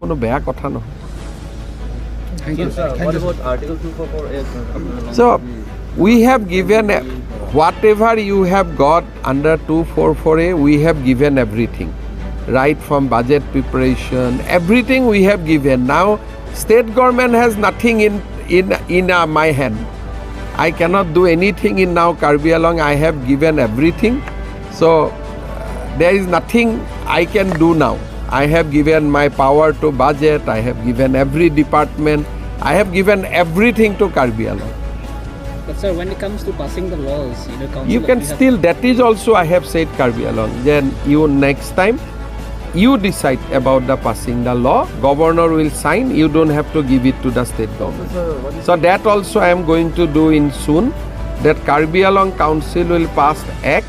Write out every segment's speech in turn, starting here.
কোনো বেয়া কথা নহয়। Thank you, sir. What about Article 244A? So we have given whatever you have got under 244A, we have given everything, right from budget preparation, everything we have given. Now state government has nothing in my hand. I cannot do anything in now Karbi Anglong. I have given everything, so there is nothing I can do now. I have given my power to budget. I have given every department. I have given everything to Karbi Anglong. But sir, when it comes to passing the laws, council You can still, that is also I have said Karbi Anglong. Then you next time, you decide about the passing the law. Governor will sign. You don't have to give it to the state government. So that also I am going to do in soon. That Karbi Anglong Council will pass act,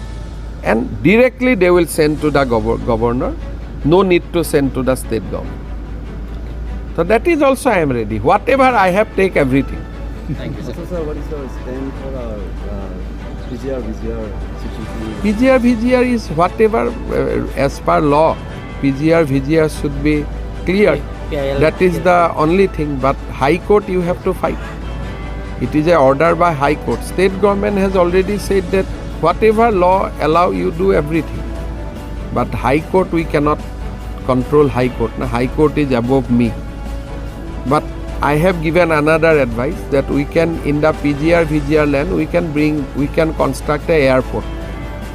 and directly they will send to the governor. No need to send to the state government. So that is also I am ready. Whatever I have, take everything. Thank you, sir. So, sir, what is your stand for PGR situation? PGR is whatever as per law. PGR should be clear. That is the only thing. But High Court you have to fight. It is an order by High Court. State government has already said that whatever law allow you do everything. But High Court we cannot control High Court. Now, High Court is above me. But I have given another advice that we can in the PGR land we can construct an airport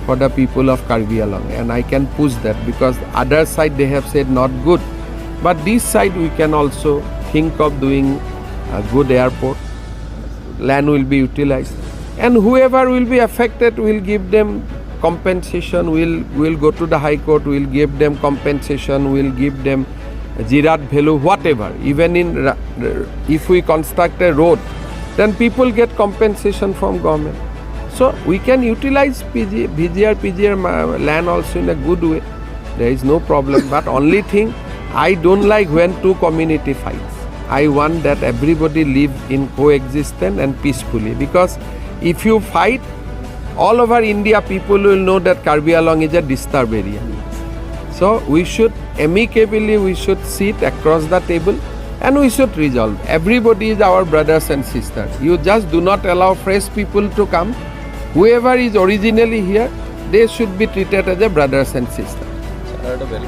for the people of Karbi Anglong, and I can push that because other side they have said not good, but this side we can also think of doing a good airport. Land will be utilized, and whoever will be affected will give them compensation. We'll go to the High Court, we'll give them compensation, we'll give them Jirat value, whatever. Even if we construct a road, then people get compensation from government. So we can utilize PGR land also in a good way. There is no problem. But only thing I don't like when two community fights. I want that everybody live in coexistence and peacefully. Because if you fight, all over India people will know that Karbi Anglong is a disturbed area. So we should amicably, we should sit across the table and we should resolve. Everybody is our brothers and sisters. You just do not allow fresh people to come. Whoever is originally here, they should be treated as a brothers and sisters. Sir, I had a very